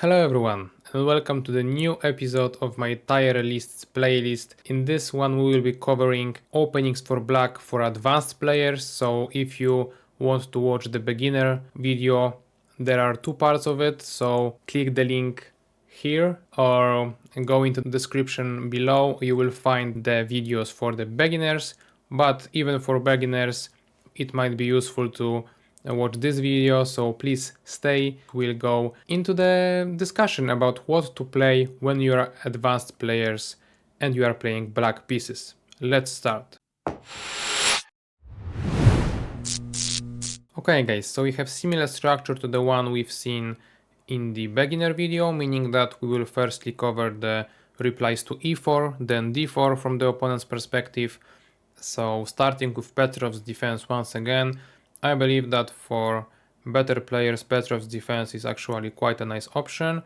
Hello everyone and welcome to the new episode of my tier lists playlist. In this one we will be covering openings for black for advanced players, so if you want to watch the beginner video there are two parts of it, so click the link here or go into the description below. You will find the videos for the beginners, but even for beginners it might be useful to watch this video, so please stay. We'll go into the discussion about what to play when you are advanced players and you are playing black pieces. Let's start. Okay guys, so we have similar structure to the one we've seen in the beginner video, meaning that we will firstly cover the replies to e4, then d4 from the opponent's perspective. So starting with Petrov's defense once again, I believe that for better players Petrov's defense is actually quite a nice option.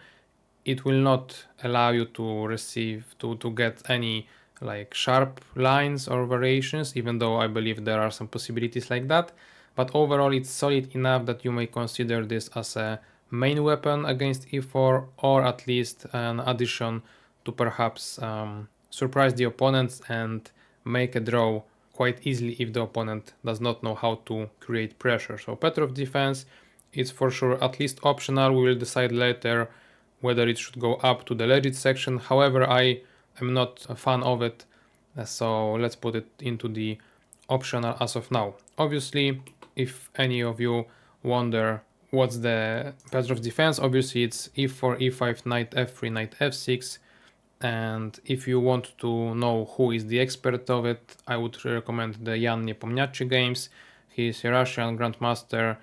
It will not allow you to get any like sharp lines or variations, even though I believe there are some possibilities like that. But overall it's solid enough that you may consider this as a main weapon against e4, or at least an addition to perhaps surprise the opponents and make a draw quite easily if the opponent does not know how to create pressure. So Petrov defense is for sure at least optional. We will decide later whether it should go up to the legit section. However, I am not a fan of it, so let's put it into the optional as of now. Obviously, if any of you wonder what's the Petrov defense, obviously it's e4, e5, knight f3, knight f6. And if you want to know who is the expert of it, I would recommend the Jan Nepomniachtchi games. He is a Russian grandmaster,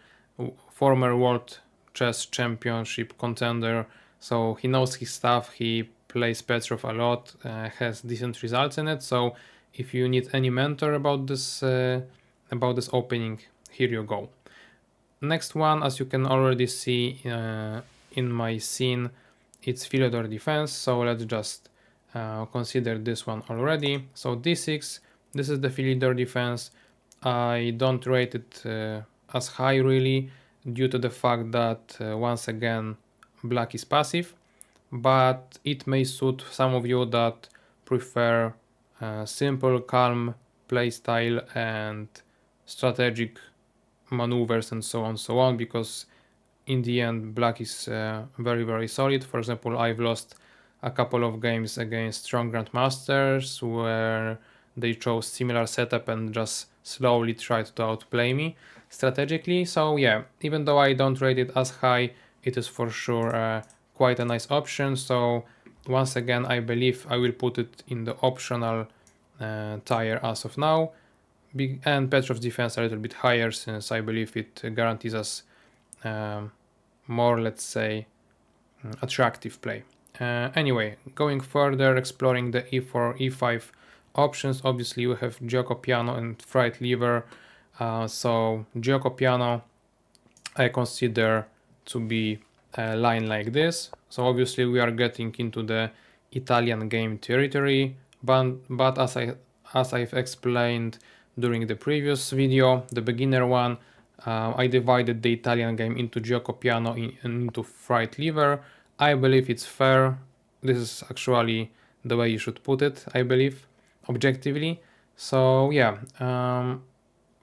former world chess championship contender, so he knows his stuff. He plays Petrov a lot, has decent results in it. So if you need any mentor about this opening, here you go. Next one, as you can already see in my scene, it's Philidor defense, so let's just consider this one already. So d6, this is the Philidor defense. I don't rate it as high really, due to the fact that once again black is passive, but it may suit some of you that prefer simple, calm playstyle and strategic maneuvers and so on, because in the end black is very solid. For example, I've lost a couple of games against strong grandmasters where they chose similar setup and just slowly tried to outplay me strategically. So yeah, even though I don't rate it as high, it is for sure quite a nice option. So once again, I believe I will put it in the optional tier as of now, and Petrov's defense a little bit higher, since I believe it guarantees us more, let's say, attractive play. Anyway, going further, exploring the e4, e5 options, obviously we have Gioco Piano and Fried Liver. So Gioco Piano I consider to be a line like this. So obviously we are getting into the Italian game territory, but as I've explained during the previous video, the beginner one, I divided the Italian game into Gioco Piano and into Fried Liver. I believe it's fair. This is actually the way you should put it, I believe, objectively. So yeah,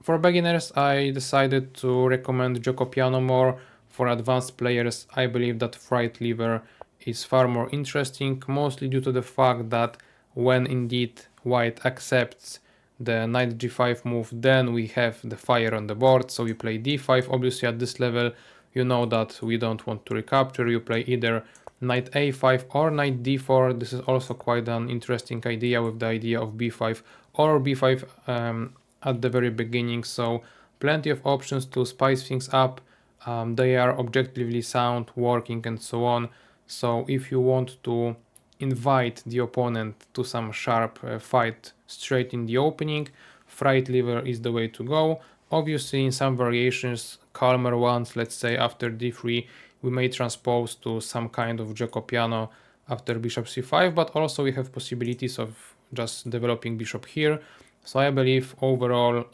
for beginners I decided to recommend Gioco Piano more. For advanced players I believe that Fried Liver is far more interesting, mostly due to the fact that when indeed white accepts the knight g5 move, then we have the fire on the board, so we play d5. Obviously at this level you know that we don't want to recapture. You play either knight a5 or knight d4. This is also quite an interesting idea, with the idea of b5 or b5 at the very beginning, so plenty of options to spice things up. They are objectively sound, working and so on. So if you want to invite the opponent to some sharp fight straight in the opening, Fried Liver is the way to go. Obviously in some variations, calmer ones, let's say after d3, we may transpose to some kind of Gioco Piano after bishop c5, but also we have possibilities of just developing bishop here. So I believe overall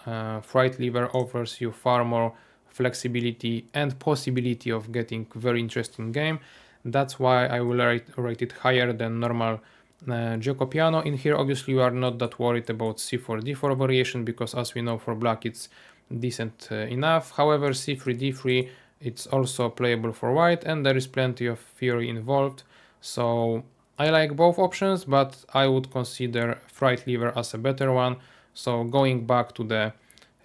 Fried Liver offers you far more flexibility and possibility of getting very interesting game That's why I will rate it higher than normal Giocopiano. In here, obviously, we are not that worried about c4 d4 variation, because as we know, for black it's decent enough. However, c3 d3, it's also playable for white, and there is plenty of theory involved. So I like both options, but I would consider fried liver as a better one. So going back to the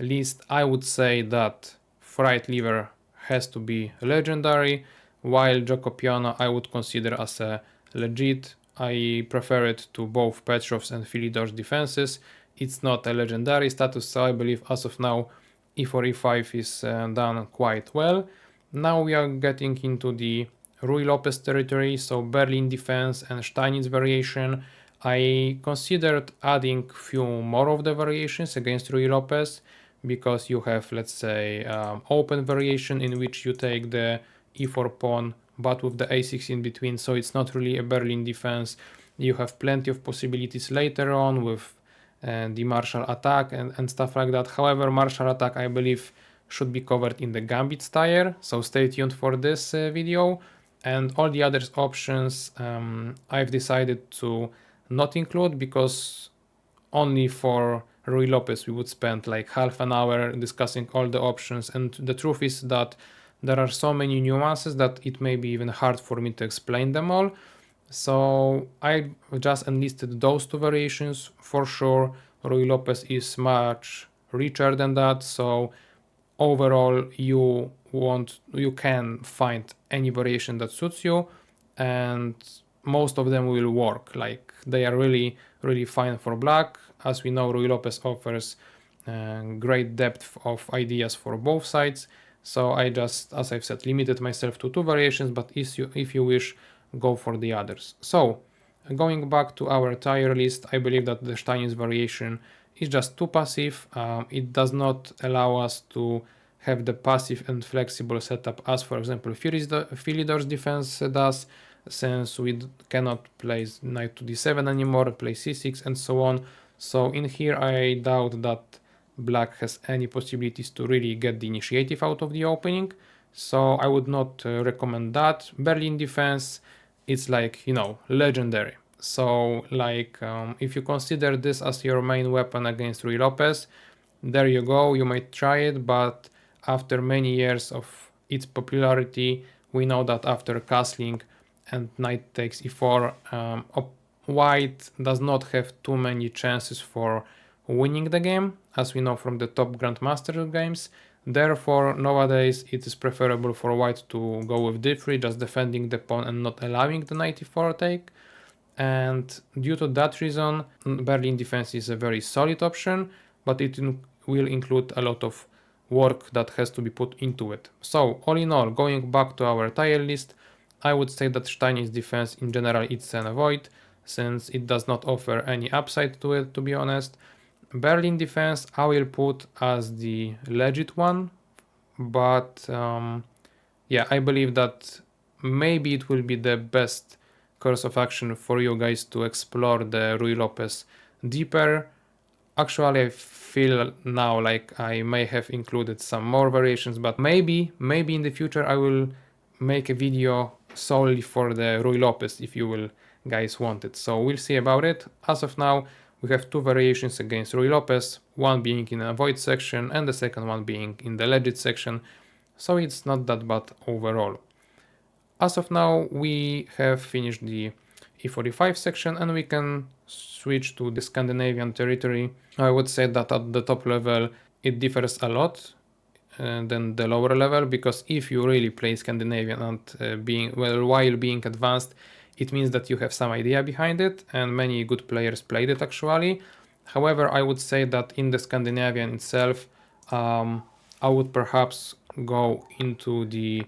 list, I would say that fried liver has to be legendary, while Giocopiano I would consider as a legit. I prefer it to both Petrov's and Philidor's defenses. It's not a legendary status, so I believe as of now e4 e5 is done quite well. Now we are getting into the Ruy Lopez territory, so Berlin defense and Steinitz variation. I considered adding few more of the variations against Ruy Lopez, because you have, let's say, open variation in which you take the e4 pawn but with the a6 in between, so it's not really a Berlin defense. You have plenty of possibilities later on with the martial attack and stuff like that. However, martial attack I believe should be covered in the gambits tier, so stay tuned for this video. And all the other options I've decided to not include, because only for Ruy Lopez we would spend like half an hour discussing all the options, and the truth is that there are so many nuances that it may be even hard for me to explain them all. So I just enlisted those two variations. For sure, Ruy Lopez is much richer than that, so overall you can find any variation that suits you, and most of them will work. Like, they are really fine for black. As we know, Ruy Lopez offers great depth of ideas for both sides, so I just, as I've said, limited myself to two variations, but if you wish, go for the others. So going back to our tier list, I believe that the Steinitz variation is just too passive. It does not allow us to have the passive and flexible setup as, for example, Philidor's defense does, since we cannot play knight to d7 anymore, play c6 and so on. So in here I doubt that black has any possibilities to really get the initiative out of the opening, so I would not recommend that. Berlin defense, it's like, you know, legendary. So like, if you consider this as your main weapon against Ruy Lopez, there you go, you might try it, but after many years of its popularity, we know that after castling and knight takes e4, white does not have too many chances for winning the game, as we know from the top grandmaster games. Therefore, nowadays it is preferable for white to go with d3, just defending the pawn and not allowing the knight e4 take. And due to that reason, Berlin defense is a very solid option, but it will include a lot of work that has to be put into it. So all in all, going back to our tier list, I would say that Steinitz defense in general it's an avoid, since it does not offer any upside to it, to be honest. Berlin defense I will put as the legit one, but yeah, I believe that maybe it will be the best course of action for you guys to explore the Ruy Lopez deeper. Actually, I feel now like I may have included some more variations, but maybe in the future I will make a video solely for the Ruy Lopez if you will guys want it. So we'll see about it. As of now, we have two variations against Ruy Lopez, one being in the avoid section and the second one being in the legit section, so it's not that bad overall. As of now, we have finished the E45 section and we can switch to the Scandinavian territory. I would say that at the top level it differs a lot than the lower level, because if you really play Scandinavian and while being advanced, it means that you have some idea behind it, and many good players played it actually. However, I would say that in the Scandinavian itself, I would perhaps go into the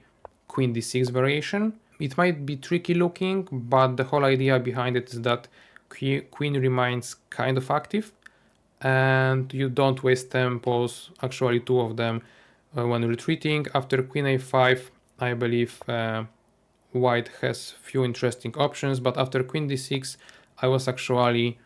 Queen d6 variation. It might be tricky looking, but the whole idea behind it is that Queen remains kind of active and you don't waste tempos, actually two of them, when retreating. After Queen a5, I believe White has few interesting options, but after Queen d6, I was actually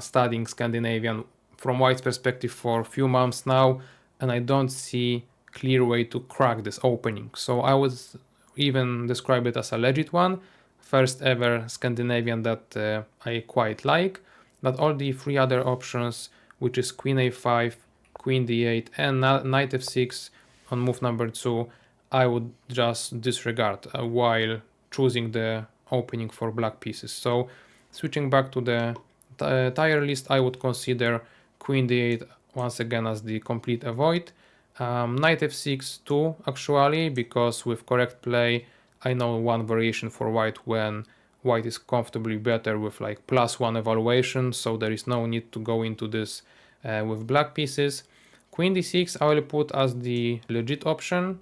studying Scandinavian from White's perspective for a few months now, and I don't see clear way to crack this opening. So I was even describe it as a legit one, first ever Scandinavian that I quite like. But all the three other options, which is queen a5, queen d8, and knight f6 on move number 2, I would just disregard while choosing the opening for black pieces. So switching back to the tier list, I would consider queen d8 once again as the complete avoid. Knight f6 too, actually, because with correct play, I know one variation for white when white is comfortably better with like +1 evaluation, so there is no need to go into this with black pieces. Queen d6 I will put as the legit option,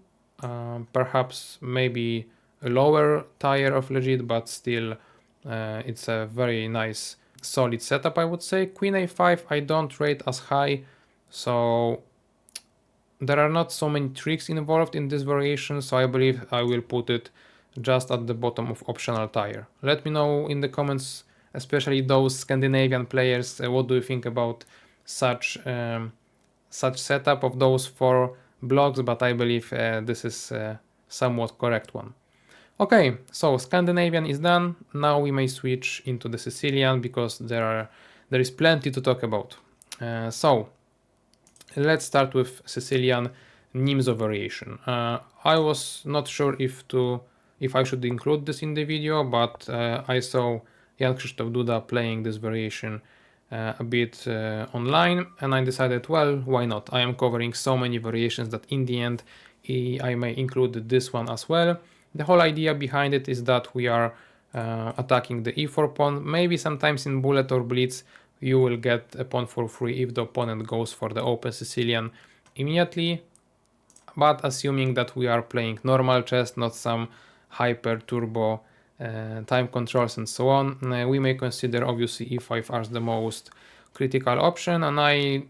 perhaps maybe a lower tier of legit, but still it's a very nice solid setup, I would say. Queen a5 I don't rate as high, so there are not so many tricks involved in this variation, so I believe I will put it just at the bottom of optional tier. Let me know in the comments, especially those Scandinavian players, what do you think about such setup of those 4 blocks, but I believe this is a somewhat correct one. Okay, so Scandinavian is done. Now we may switch into the Sicilian because there is plenty to talk about. So let's start with Sicilian Nimzo variation. I was not sure if I should include this in the video, but I saw Jan Krzysztof Duda playing this variation a bit online, and I decided, well, why not? I am covering so many variations that in the end I may include this one as well. The whole idea behind it is that we are attacking the e4 pawn. Maybe sometimes in bullet or blitz you will get a pawn for free if the opponent goes for the open Sicilian immediately, but assuming that we are playing normal chess, not some hyper turbo time controls and so on, we may consider obviously e5 as the most critical option. And I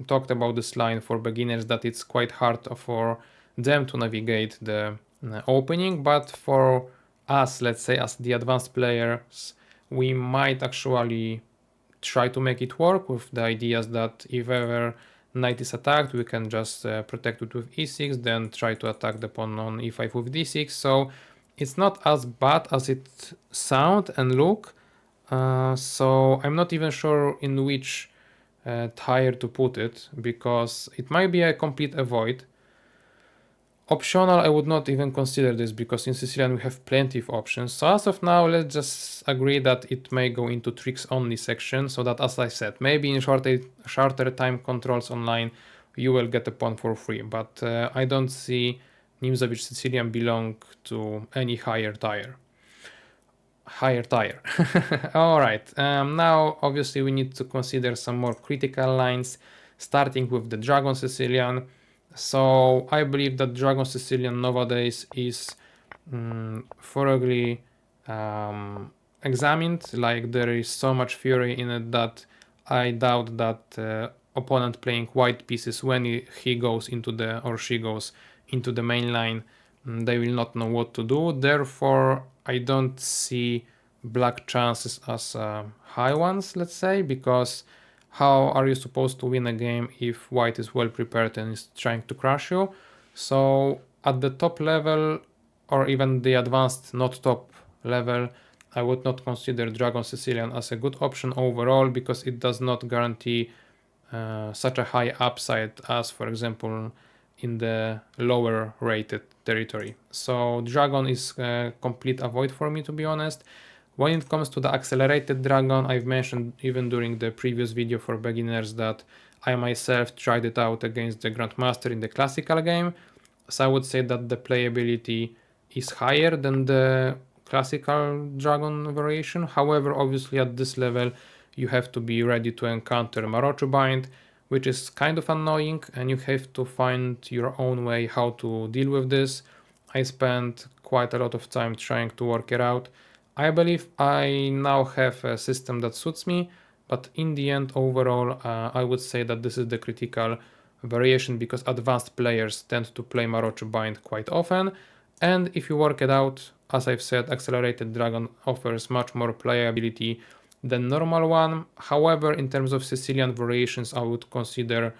talked about this line for beginners that it's quite hard for them to navigate the opening, but for us, let's say as the advanced players, we might actually try to make it work with the ideas that if ever knight is attacked, we can just protect it with e6, then try to attack the pawn on e5 with d6. So it's not as bad as it sound and look. So I'm not even sure in which tier to put it, because it might be a complete avoid. Optional, I would not even consider this because in Sicilian we have plenty of options. So as of now, let's just agree that it may go into tricks only section, so that, as I said, maybe in shorter time controls online you will get a pawn for free, but I don't see Nimzowicz Sicilian belong to any higher tier. Alright, now obviously we need to consider some more critical lines, starting with the Dragon Sicilian. So I believe that Dragon Sicilian nowadays is thoroughly examined. Like, there is so much fury in it that I doubt that opponent playing white pieces, when he goes into the, or she goes into the main line, they will not know what to do. Therefore I don't see black chances as high ones, let's say, because how are you supposed to win a game if white is well prepared and is trying to crush you? So at the top level, or even the advanced not top level, I would not consider Dragon Sicilian as a good option overall, because it does not guarantee such a high upside as, for example, in the lower rated territory. So Dragon is a complete avoid for me, to be honest. When it comes to the accelerated Dragon, I've mentioned even during the previous video for beginners that I myself tried it out against the Grandmaster in the classical game. So I would say that the playability is higher than the classical Dragon variation. However, obviously at this level you have to be ready to encounter Maroczy bind, which is kind of annoying, and you have to find your own way how to deal with this. I spent quite a lot of time trying to work it out. I believe I now have a system that suits me, but in the end, overall, I would say that this is the critical variation, because advanced players tend to play Maroczy bind quite often, and if you work it out, as I've said, Accelerated Dragon offers much more playability than normal one. However, in terms of Sicilian variations, I would consider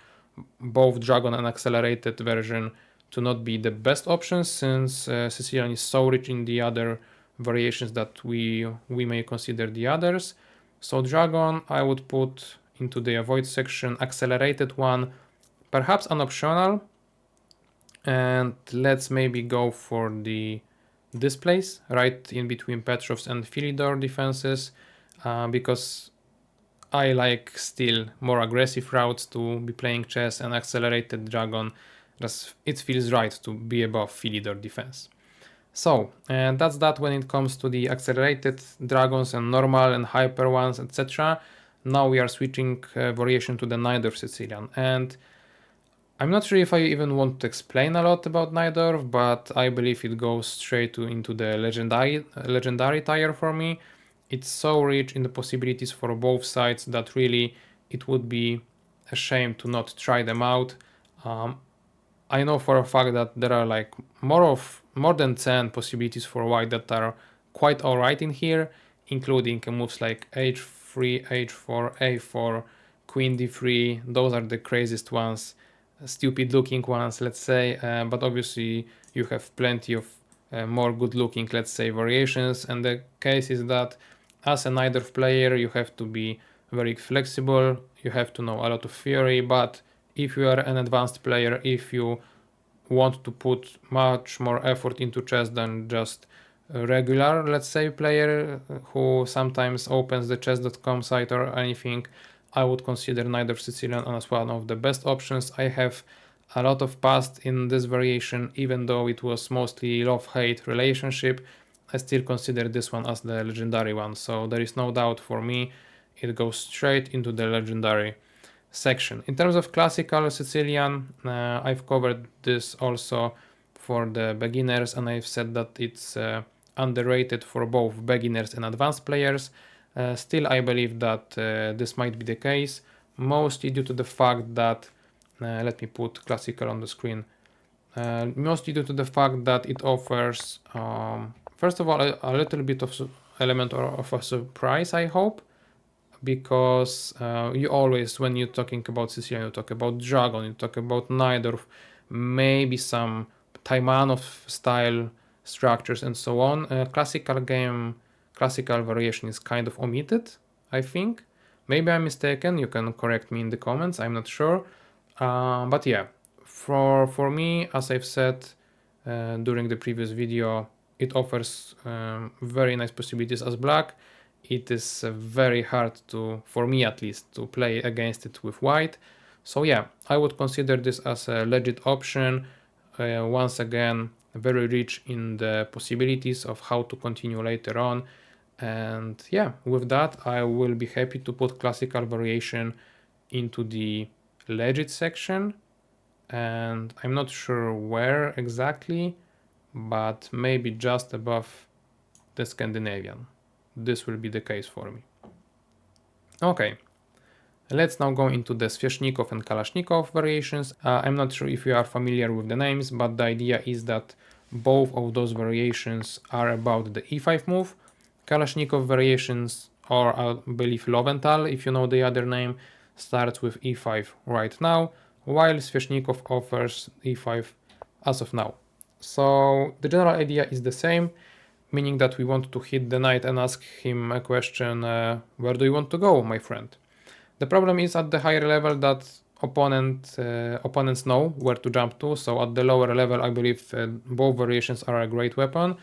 both Dragon and Accelerated version to not be the best option, since Sicilian is so rich in the other variations that we may consider the others. So dragon I would put into the avoid section, accelerated one, perhaps an optional, and let's maybe go for the displays right in between Petrov's and Philidor defenses, because I like still more aggressive routes to be playing chess, and accelerated dragon, it feels right to be above Philidor defense. So, and that's that when it comes to the accelerated dragons and normal and hyper ones, etc. Now we are switching variation to the Najdorf Sicilian, and I'm not sure if I even want to explain a lot about Najdorf, but I believe it goes straight into the legendary tier for me. It's so rich in the possibilities for both sides that really it would be a shame to not try them out. I know for a fact that there are like more than 10 possibilities for white that are quite alright in here, including moves like h3, h4, a4, queen d3. Those are the craziest ones, stupid looking ones, let's say, but obviously you have plenty of more good looking, let's say, variations, and the case is that as a Najdorf player you have to be very flexible, you have to know a lot of theory, but if you are an advanced player, if you want to put much more effort into chess than just a regular, let's say, player who sometimes opens the chess.com site or anything, I would consider Najdorf Sicilian as one of the best options. I have a lot of past in this variation, even though it was mostly love-hate relationship. I still consider this one as the legendary one, so there is no doubt for me it goes straight into the legendary section. In terms of classical Sicilian, I've covered this also for the beginners, and I've said that it's underrated for both beginners and advanced players. Still, I believe that this might be the case, mostly due to the fact that, let me put classical on the screen, mostly due to the fact that it offers, first of all, a little bit of element of a surprise, I hope, because you always, when you're talking about Sicilian, you talk about dragon, you talk about Najdorf, maybe some Taimanov style structures and so on. Classical variation is kind of omitted, I think. Maybe I'm mistaken, you can correct me in the comments, I'm not sure. But yeah, for me, as I've said during the previous video, it offers very nice possibilities as black. It is very hard to, for me at least, to play against it with white. So yeah, I would consider this as a legit option. Once again, very rich in the possibilities of how to continue later on. And yeah, with that, I will be happy to put classical variation into the legit section. And I'm not sure where exactly, but maybe just above the Scandinavian. This will be the case for me. Okay, let's now go into the Sveshnikov and Kalashnikov variations. I'm not sure if you are familiar with the names, but the idea is that both of those variations are about the e5 move. Kalashnikov variations, or I believe Loventhal, if you know the other name, starts with e5 right now, while Sveshnikov offers e5 as of now. So the general idea is the same, meaning that we want to hit the knight and ask him a question, where do you want to go, my friend? The problem is at the higher level that opponents know where to jump to, so at the lower level I believe both variations are a great weapon.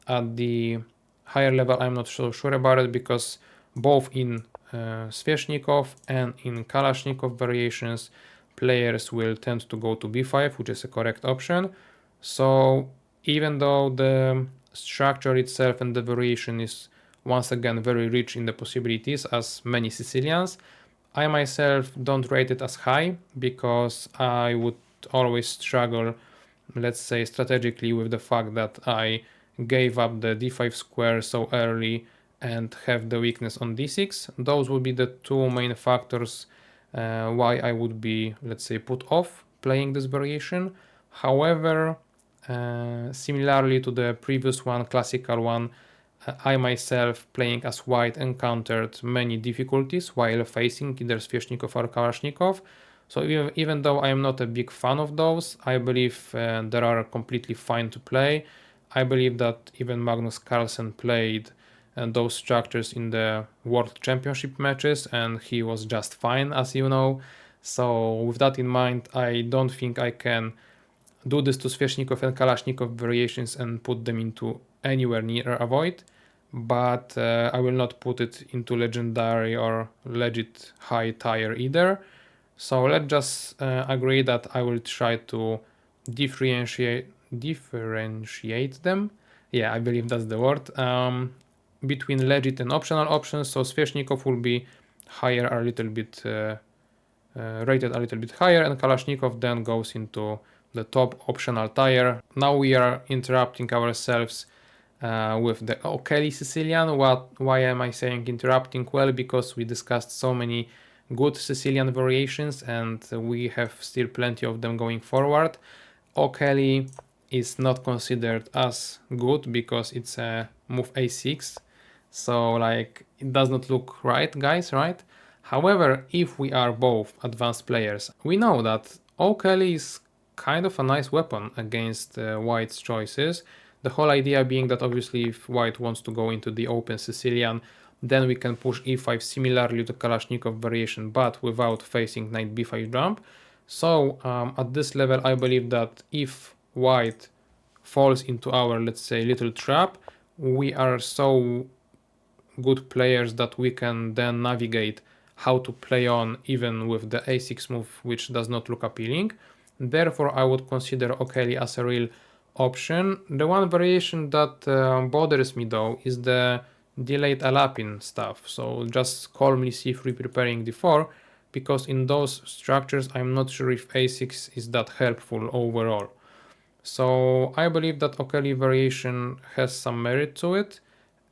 At the higher level I'm not so sure about it, because both in Sveshnikov and in Kalashnikov variations players will tend to go to b5, which is a correct option. So even though the structure itself and the variation is once again very rich in the possibilities, as many Sicilians, I myself don't rate it as high, because I would always struggle, let's say, strategically with the fact that I gave up the d5 square so early and have the weakness on d6. Those would be the two main factors why I would be, let's say, put off playing this variation. However, similarly to the previous one, classical one, I myself, playing as white, encountered many difficulties while facing either Sveshnikov or Kalashnikov. So even though I am not a big fan of those, I believe they are completely fine to play. I believe that even Magnus Carlsen played those structures in the World Championship matches and he was just fine, as you know. So with that in mind, I don't think I can do this to Sveshnikov and Kalashnikov variations and put them into anywhere near a void, but I will not put it into legendary or legit high tier either. So let's just agree that I will try to differentiate them. Yeah, I believe that's the word. Between legit and optional options. So Sveshnikov will be higher a little bit rated a little bit higher, and Kalashnikov then goes into the top optional tier. Now we are interrupting ourselves with the O'Kelly Sicilian. Why am I saying interrupting? Well, because we discussed so many good Sicilian variations and we have still plenty of them going forward. O'Kelly is not considered as good because it's a move a6, so like it does not look right, guys, right? However, if we are both advanced players, we know that O'Kelly is kind of a nice weapon against White's choices. The whole idea being that obviously if White wants to go into the open Sicilian, then we can push e5 similarly to Kalashnikov variation, but without facing knight b5 jump. So at this level, I believe that if White falls into our, let's say, little trap, we are so good players that we can then navigate how to play on even with the a6 move, which does not look appealing. Therefore, I would consider O'Kelly as a real option. The one variation that bothers me though is the delayed Alapin stuff. So just calmly c3 preparing d4, because in those structures I'm not sure if a6 is that helpful overall. So I believe that O'Kelly variation has some merit to it,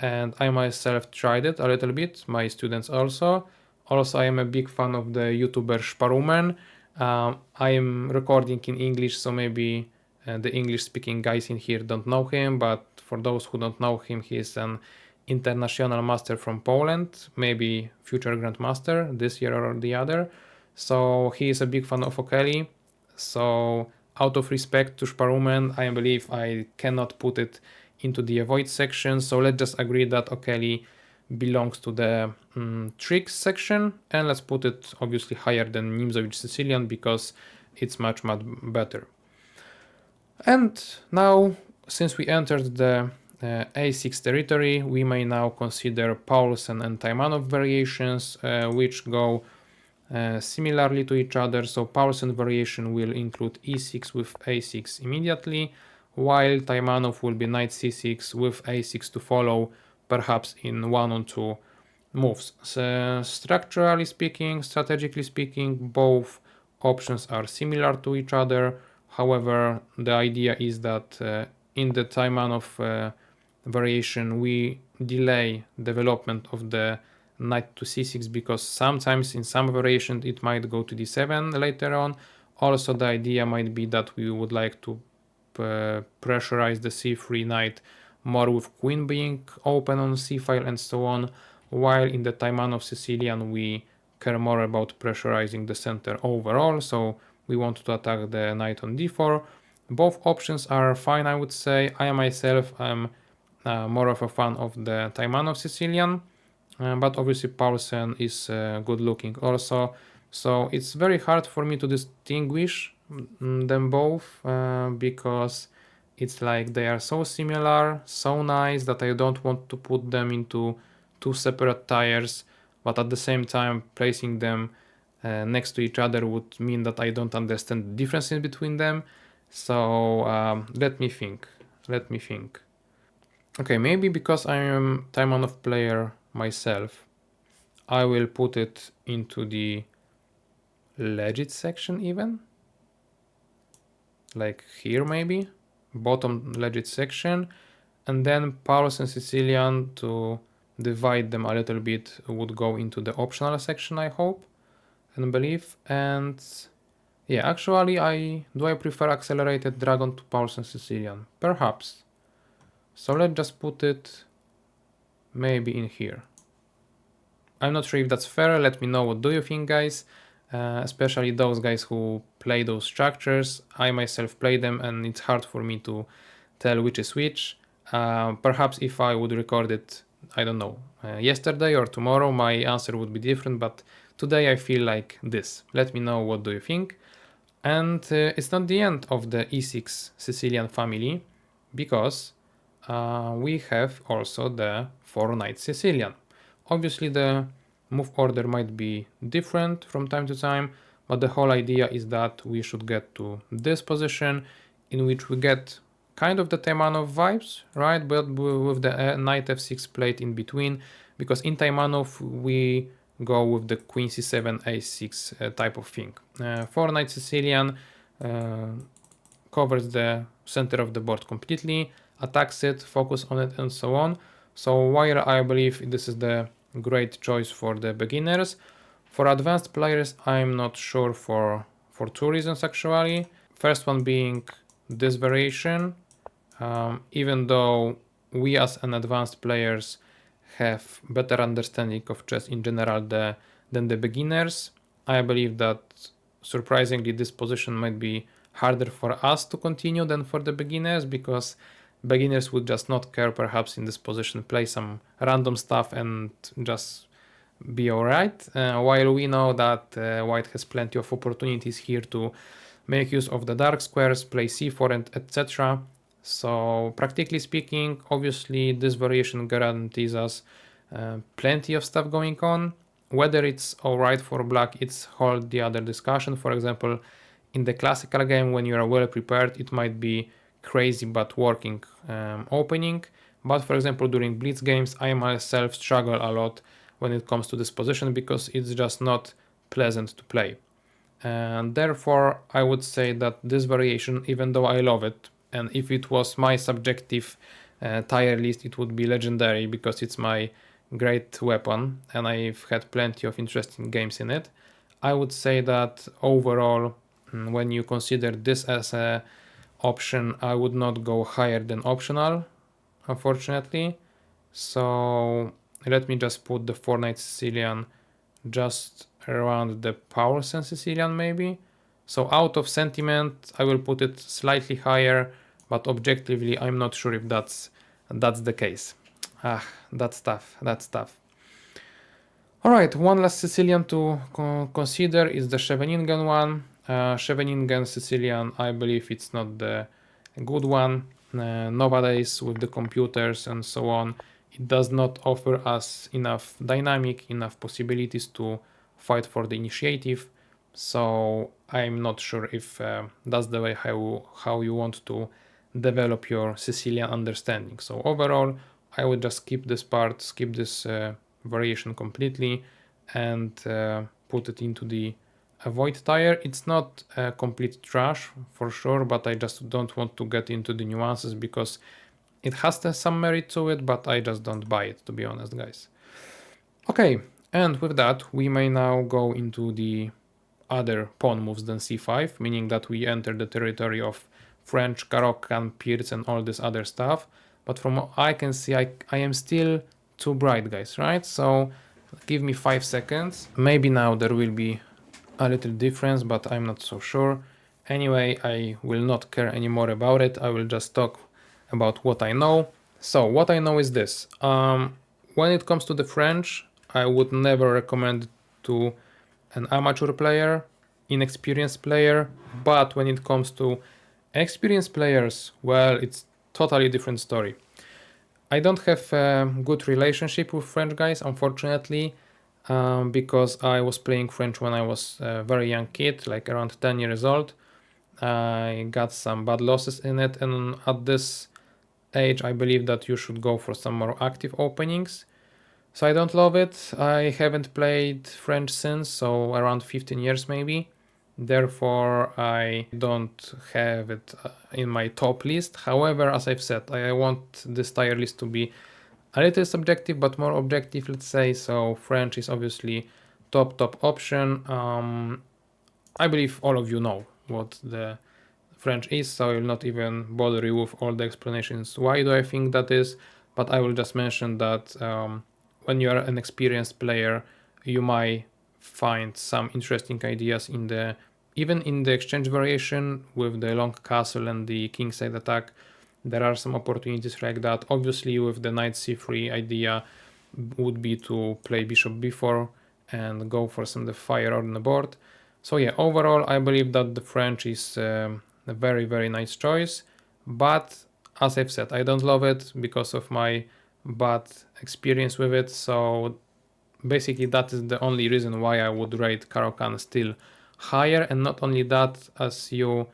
and I myself tried it a little bit, my students also. Also, I am a big fan of the YouTuber Sparuman. I am recording in English, so maybe the English speaking guys in here don't know him, but for those who don't know him, he is an international master from Poland, maybe future grandmaster this year or the other. So he is a big fan of O'Kelly. So out of respect to Sparuman, I believe I cannot put it into the avoid section. So let's just agree that O'Kelly belongs to the tricks section, and let's put it obviously higher than Nimzowicz Sicilian because it's much better. And now, since we entered the a6 territory, we may now consider Paulsen and Taimanov variations, which go similarly to each other. So Paulsen variation will include e6 with a6 immediately, while Taimanov will be knight c6 with a6 to follow, perhaps in 1 or 2 moves. So structurally speaking, strategically speaking, both options are similar to each other. However, the idea is that in the Taimanov variation, we delay development of the knight to c6 because sometimes in some variation it might go to d7 later on. Also, the idea might be that we would like to pressurize the c3 knight more with queen being open on c file and so on, while in the Taimanov Sicilian we care more about pressurizing the center overall, so we want to attack the knight on d4. Both options are fine, I would say. I myself am more of a fan of the Taimanov Sicilian, but obviously Paulsen is good looking also. So it's very hard for me to distinguish them both because it's like they are so similar, so nice that I don't want to put them into two separate tiers, but at the same time placing them next to each other would mean that I don't understand the differences between them. So let me think. Okay, maybe because I am Taimanov player myself, I will put it into the legit section even. Like here maybe, bottom legit section, and then Paulus and Sicilian to divide them a little bit would go into the optional section, I hope and believe. And yeah, actually I prefer accelerated dragon to Paulus and Sicilian? Perhaps. So let's just put it maybe in here. I'm not sure if that's fair. Let me know what do you think, guys. especially those guys who play those structures. I myself play them and it's hard for me to tell which is which. Perhaps if I would record it, I don't know, yesterday or tomorrow, my answer would be different, but today I feel like this. Let me know what do you think. And it's not the end of the e6 Sicilian family, because we have also the 4 knight Sicilian. Obviously the move order might be different from time to time, but the whole idea is that we should get to this position in which we get kind of the Taimanov vibes, right? But with the knight f6 plate in between, because in Taimanov we go with the queen c7 a6 type of thing. 4 knight Sicilian covers the center of the board completely, attacks it, focus on it, and so on. So while I believe this is the great choice for the beginners, for advanced players I'm not sure for two reasons actually. First one being this variation. Even though we as an advanced players have better understanding of chess in general than the beginners, I believe that surprisingly this position might be harder for us to continue than for the beginners, because beginners would just not care perhaps in this position, play some random stuff and just be alright, while we know that white has plenty of opportunities here to make use of the dark squares, play c4 and etc. So practically speaking, obviously this variation guarantees us plenty of stuff going on. Whether it's alright for black, it's whole the other discussion. For example, in the classical game, when you are well prepared, it might be crazy but working opening. But for example, during blitz games, I myself struggle a lot when it comes to this position because it's just not pleasant to play. And therefore, I would say that this variation, even though I love it, and if it was my subjective tier list, it would be legendary because it's my great weapon and I've had plenty of interesting games in it. I would say that overall, when you consider this as a option, I would not go higher than optional, unfortunately. So let me just put the 4 knight Sicilian just around the Paulsen Sicilian maybe. So out of sentiment, I will put it slightly higher, but objectively, I'm not sure if that's the case. That's tough. That's tough. All right, one last Sicilian to consider is the Scheveningen one. Scheveningen Sicilian, I believe it's not the good one. Nowadays, with the computers and so on, it does not offer us enough dynamic, enough possibilities to fight for the initiative. So I'm not sure if that's the way how you want to develop your Sicilian understanding. So overall, I would just skip this part, skip this variation completely, and put it into the avoid tier. It's not complete trash for sure, but I just don't want to get into the nuances because it has some merit to it, but I just don't buy it, to be honest, guys. Okay, and with that, we may now go into the other pawn moves than c5, meaning that we enter the territory of French, Caroccan, Pierce, and all this other stuff. But from what I can see, I am still too bright, guys, right? So give me 5 seconds. Maybe now there will be a little difference, but I'm not so sure. Anyway, I will not care anymore about it. I will just talk about what I know. So what I know is this. When it comes to the French, I would never recommend to an amateur player, inexperienced player, but when it comes to experienced players, well, it's totally different story. I don't have a good relationship with French guys, unfortunately, because I was playing French when I was a very young kid, like around 10 years old. I got some bad losses in it, and at this age, I believe that you should go for some more active openings. So I don't love it. I haven't played French since, so around 15 years maybe. Therefore, I don't have it in my top list. However, as I've said, I want this tier list to be a little subjective, but more objective, let's say. So French is obviously top option. I believe all of you know what the French is, so I will not even bother you with all the explanations. Why do I think that is? But I will just mention that when you are an experienced player, you might find some interesting ideas in the even in the exchange variation with the long castle and the kingside attack. There are some opportunities like that. Obviously, with the knight c3 idea would be to play bishop b4 and go for some the fire on the board. So yeah, overall I believe that the French is a very nice choice, but as I've said, I don't love it because of my bad experience with it. So basically that is the only reason why I would rate Caro-Kann still higher. And not only that, as you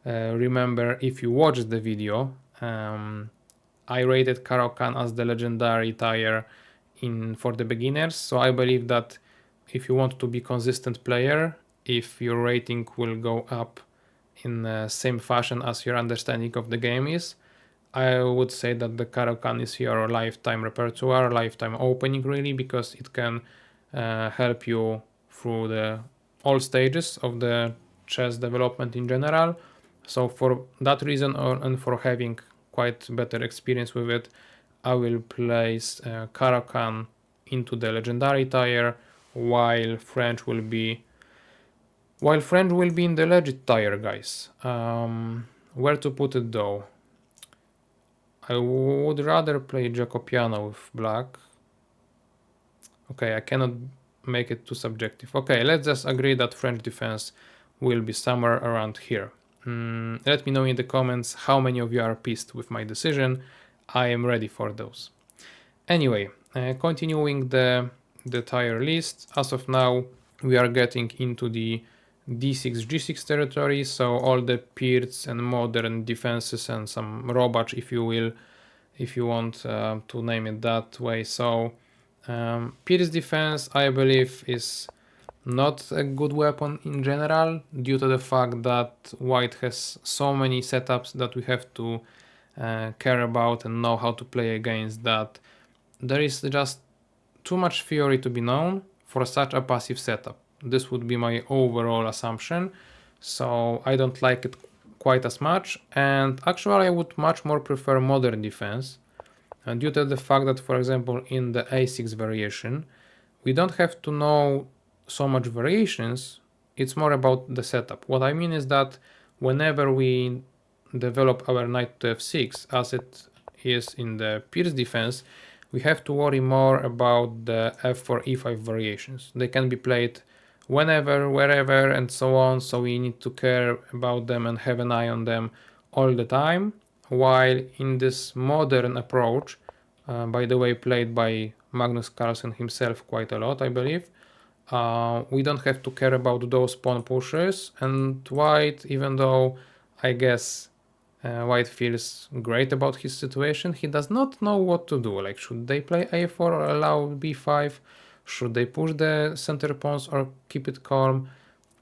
remember if you watched the video, I rated Caro-Kann as the legendary tire for the beginners. So I believe that if you want to be consistent player, if your rating will go up in the same fashion as your understanding of the game is, I would say that the Caro-Kann is your lifetime repertoire, lifetime opening really, because it can help you through all stages of the chess development in general. So for that reason, and for having quite better experience with it, I will place Caro-Kann into the legendary tier, while French will be in the legit tier, guys. Where to put it though? I would rather play Jacopiano with black. Okay, I cannot make it too subjective. Okay, let's just agree that French defense will be somewhere around here. Let me know in the comments how many of you are pissed with my decision. I am ready for those. Anyway, continuing the tier list, as of now we are getting into the d6 g6 territory, so all the Pirc and modern defenses and some Robach, if you will, if you want to name it that way. So Pirc defense, I believe, is not a good weapon in general, due to the fact that white has so many setups that we have to care about and know how to play against, that there is just too much theory to be known for such a passive setup. This would be my overall assumption, so I don't like it quite as much, and actually I would much more prefer modern defense, due to the fact that, for example, in the a6 variation, we don't have to know so much variations, it's more about the setup. What I mean is that whenever we develop our knight to f6, as it is in the Pirc defense, we have to worry more about the f4, e5 variations. They can be played whenever, wherever, and so on, so we need to care about them and have an eye on them all the time. While in this modern approach, by the way, played by Magnus Carlsen himself quite a lot, I believe, we don't have to care about those pawn pushes, and white, even though I guess white feels great about his situation, he does not know what to do. Like, should they play a4 or allow b5? Should they push the center pawns or keep it calm?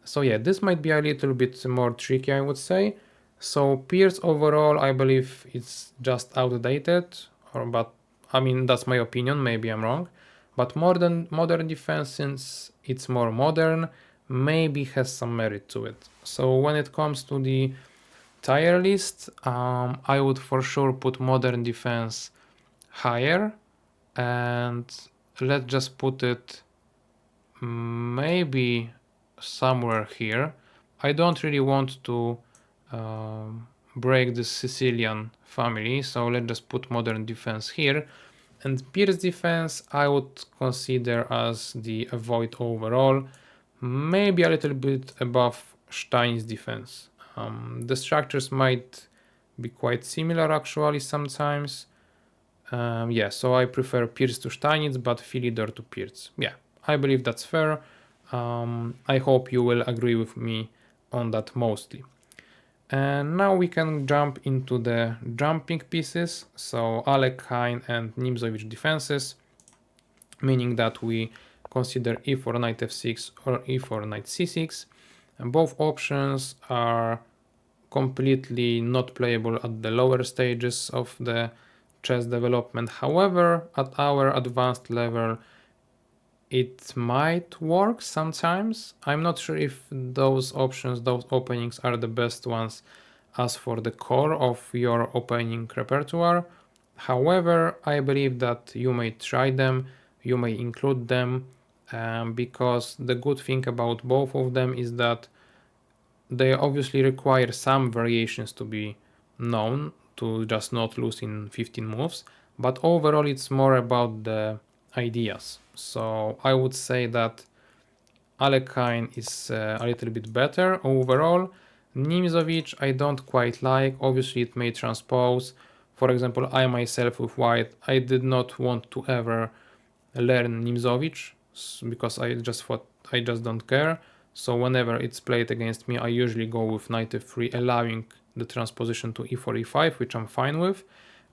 So yeah, this might be a little bit more tricky, I would say. So Pirc overall, I believe it's just outdated, but I mean, that's my opinion, maybe I'm wrong. But modern defense, since it's more modern, maybe has some merit to it. So when it comes to the tier list, I would for sure put modern defense higher, and let's just put it maybe somewhere here. I don't really want to break the Sicilian family, so let's just put modern defense here. And Pirc defense I would consider as the avoid overall, maybe a little bit above Stein's defense. The structures might be quite similar actually sometimes. Yeah, so I prefer Pirc to Steinitz, but Philidor to Pirc. Yeah, I believe that's fair. I hope you will agree with me on that mostly. And now we can jump into the jumping pieces, so Alekhine and Nimzowicz defenses, meaning that we consider e4 knight f6 or e4 knight c6, and both options are completely not playable at the lower stages of the chess development. However, at our advanced level it might work sometimes. I'm not sure if those options, those openings are the best ones as for the core of your opening repertoire. However, I believe that you may try them, you may include them, because the good thing about both of them is that they obviously require some variations to be known to just not lose in 15 moves, but overall it's more about the ideas. So I would say that Alekhine is a little bit better overall. Nimzovich I don't quite like, obviously it may transpose. For example, I myself with white, I did not want to ever learn Nimzovich because I just thought I just don't care. So whenever it's played against me, I usually go with knight f3, allowing the transposition to e4, e5, which I'm fine with.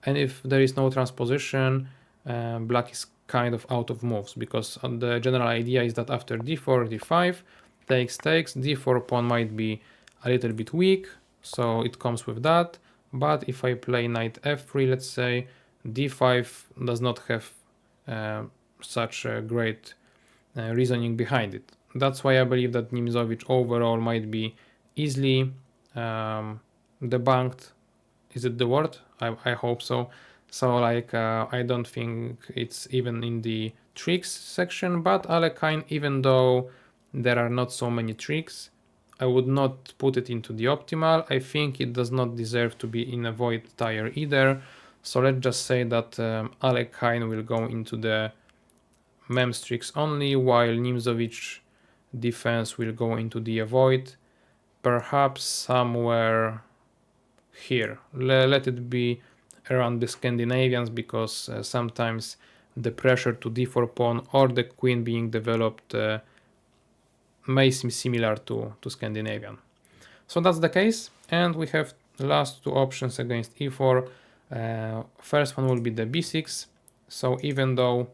And if there is no transposition, black is kind of out of moves, because the general idea is that after d4, d5, takes, d4 pawn might be a little bit weak, so it comes with that. But if I play knight f3, let's say, d5 does not have such a great reasoning behind it. That's why I believe that Nimzovich overall might be easily debunked. Is it the word? I hope so. So like I don't think it's even in the tricks section, but Alekhine, even though there are not so many tricks, I would not put it into the optimal. I think it does not deserve to be in a void tier either. So let's just say that Alekhine will go into the mems tricks only, while Nimzovich defense will go into the avoid, perhaps somewhere here. Let it be around the Scandinavians, because sometimes the pressure to d4 pawn or the queen being developed may seem similar to Scandinavian. So that's the case, and we have the last two options against e4. First one will be the b6. So even though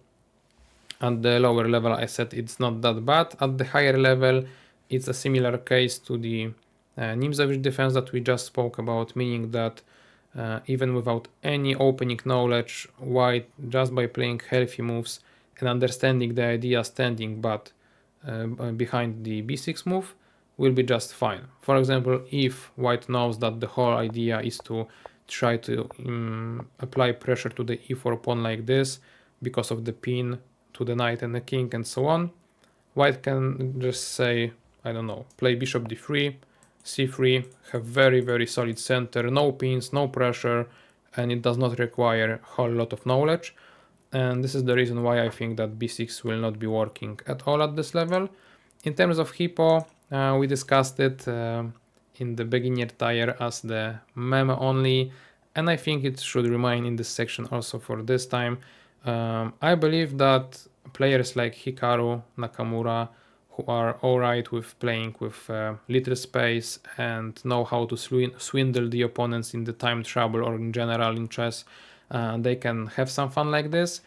at the lower level I said it's not that bad, at the higher level it's a similar case to the Nimzovich defense that we just spoke about, meaning that even without any opening knowledge, white, just by playing healthy moves and understanding the idea standing but behind the b6 move, will be just fine. For example, if white knows that the whole idea is to try to apply pressure to the e4 pawn like this because of the pin to the knight and the king and so on, white can just say, I don't know, play bishop d3, c3, have very solid center, no pins, no pressure, and it does not require a whole lot of knowledge. And this is the reason why I think that b6 will not be working at all at this level. In terms of Hippo, we discussed it in the beginner tier as the meme only, and I think it should remain in this section also for this time. I believe that players like Hikaru, Nakamura, who are alright with playing with little space and know how to swindle the opponents in the time trouble or in general in chess, they can have some fun like this.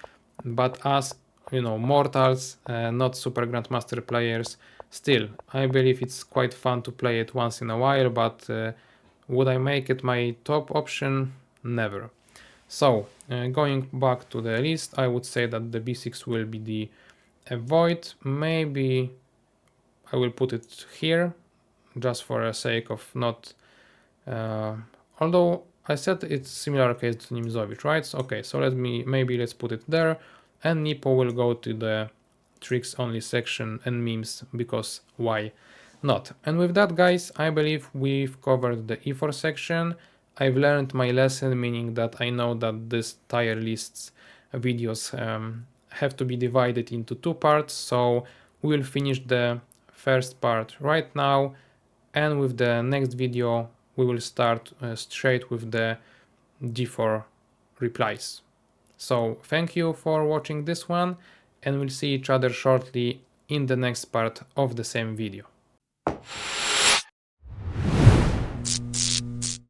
But as mortals, not super grandmaster players, still I believe it's quite fun to play it once in a while, but would I make it my top option? Never. So going back to the list, I would say that the b6 will be the avoid. Maybe I will put it here just for the sake of not although I said it's similar case to Nimzovich, right? So, okay, so let's put it there, and Hippo will go to the tricks only section and memes, because why not? And with that, guys, I believe we've covered the e4 section. I've learned my lesson, meaning that I know that this tier lists videos have to be divided into two parts. So we'll finish the first part right now, and with the next video we will start straight with the d4 replies. So thank you for watching this one, and we'll see each other shortly in the next part of the same video.